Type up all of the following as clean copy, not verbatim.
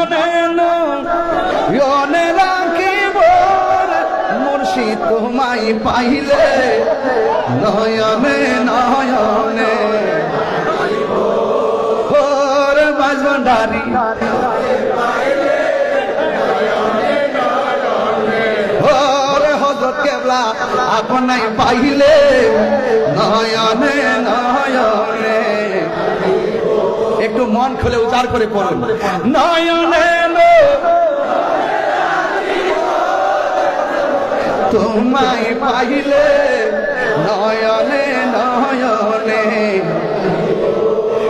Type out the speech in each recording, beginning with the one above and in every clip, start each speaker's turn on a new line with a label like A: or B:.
A: নয়নে নয়নে রাখিব মুর্শিদ তোমায় পাইলে নয়নে নয়নে ওরে বাজভান্ডারি ওরে হযরত কেবলা আপনায় পাইলে নয়নে নয়নে একটু মন খুলে উচ্চার করে পড়ুন নয়নে তোমায় পাইলে নয়নে নয়নে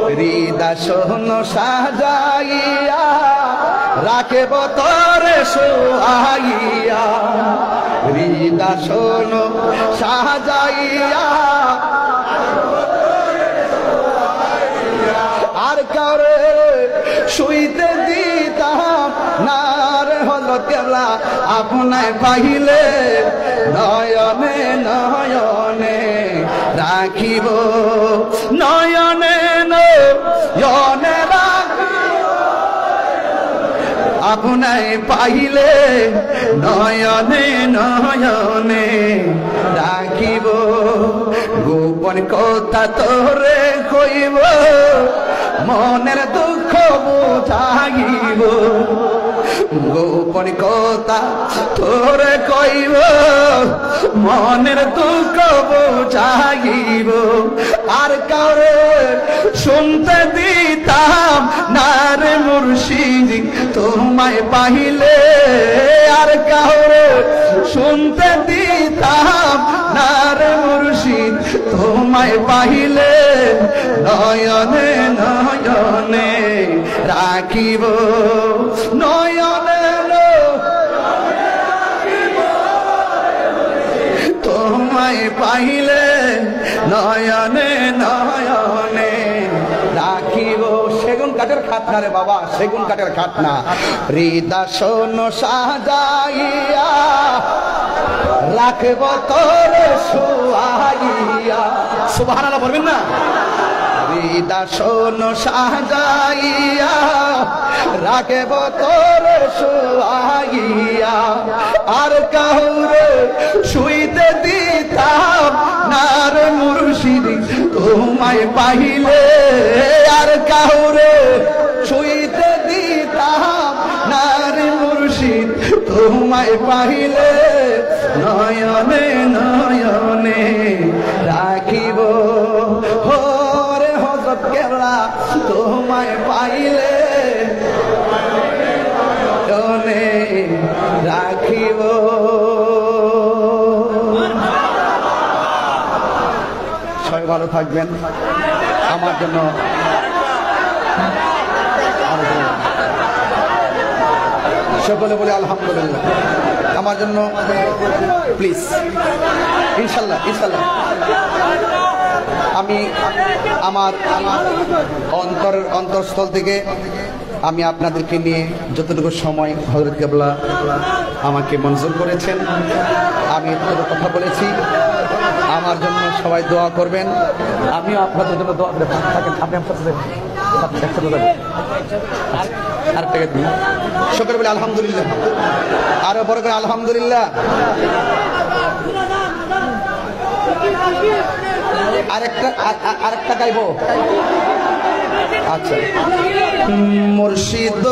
A: হৃদয় সাজাইয়া রাখব তোরে সোহাইয়া হৃদয় সাজাইয়া আর কারে শুইতে দিতাম না রে হযরত কেবলা আপনায় পাইলে নয়নে নয়নে রাখিব নয়নে নয়নে আপনায় পাইলে নয়নে নয়নে রাখিব গোপন কথা তোরে কইব মনের দুঃখ বুঝাইব গোপন কথা তোরে কইব মনের দুঃখ বুঝাইব আর কাউরে শুনতে দিতাম না রে মুর্শিদ তোমায় পাইলে আর কাউরে শুনতে দিতাম না রে মুর্শিদ তোমায় পাইলে নয়নে নয়নে রাখিব নয়নে তোমায় পাইলে নয়নে নয়নে রাখিব সেগুন কাঠের খাটনা রে বাবা সেগুন কাঠের খাটনা হৃদয় সাজাইয়া রাখব তোরে সোহাইয়া সুবহানাল্লাহ বলবেন না হৃদয় সাজাইয়া রাখব তোরে সোহাইয়া আর কাউরে শুইতে দিতাম না রে মুর্শিদ তোমায় পাইলে আর কাউরে শুইতে দিতাম না রে মুর্শিদ তোমায় পাইলে নয়নে নয়নে রাখিব ওরে হযরত কেবলা তোমায় পাইলে নয়নে রাখিব সবাই ভালো থাকবেন আমার জন্য সকলে বলে আলহামদুলিল্লাহ আমার জন্য প্লিজ ইনশাল্লাহ ইনশাল্লাহ আমি আমার অন্তরস্থল থেকে আমি আপনাদেরকে নিয়ে যতটুকু সময় হযরত কেবলা আমাকে মঞ্জুর করেছেন আমি এতটুকু কথা বলেছি আমার জন্য সবাই দোয়া করবেন আমিও আপনাদের জন্য দোয়া করে থাকেন আপনি আমার সাথে আরেকটা দিন শুকর বলে আলহামদুলিল্লাহ আরো বড় করে আলহামদুলিল্লাহ আরেকটা গাইবো আচ্ছা মুর্শিদ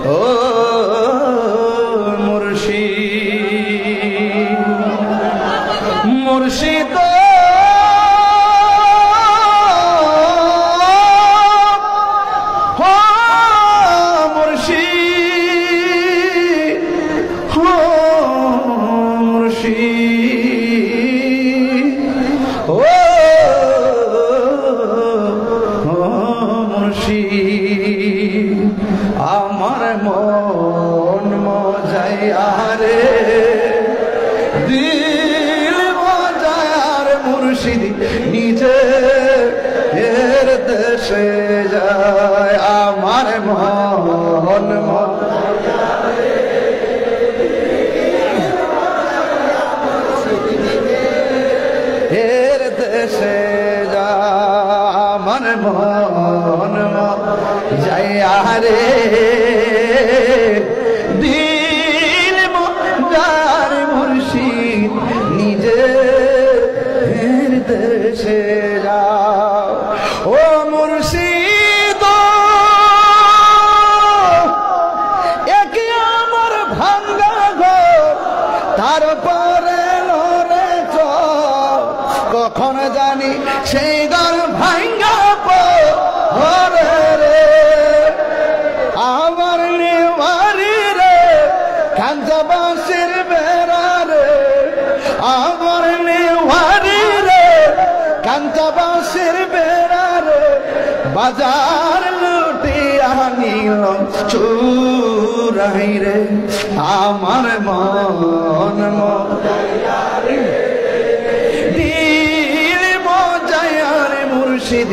A: ও মুর্শিদ আমার মন মজায়া রে দিল মজায়া রে মুর্শিদ নিজে এর দেশে যায় আমার মন মজায়া রে এর দেশে যায় আমার মন যাইয়া রে দিল মজার মুর্শিদ নিজের দেশে যাও ও মুর্শিদ একে আমার ভাঙ্গা ঘর তারপরে লড়ে চল কখন জানি সেই ঘর ভাঙ্গা পড়ে রে আমার নেওয়ারি রে কাঞ্জাবাসের বেড়া রে আমার নেওয়ারি রে কাঞ্জাবাসের বেড়া রে বাজার লুটি আনিল চুরাই রে আমার মন দিল মজায়ার মুর্শিদ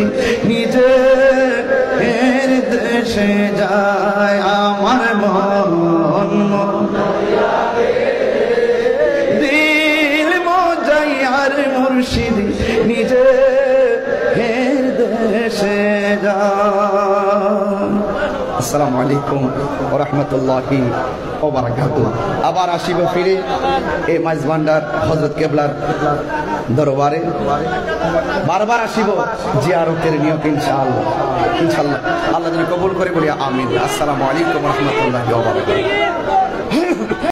A: নিজে এর দেশে যায় আমার মন দিল মজায়ার মুর্শিদ নিজে এর দেশে যায়। আসসালামু আলাইকুম ওয়া রাহমাতুল্লাহি ওয়া বারাকাতুহু। আবার আসিব ফিরে এই মাইজ ভান্ডার হযরত কেবলার দরবারে বারবার আসিব জিয়ারতের নিয়ত ইনশাআল্লাহ ইনশাআল্লাহ আল্লাহ যেন কবুল করে বলি আমিন। আসসালামু আলাইকুম ওয়া রাহমাতুল্লাহি ওয়া বারাকাতুহু।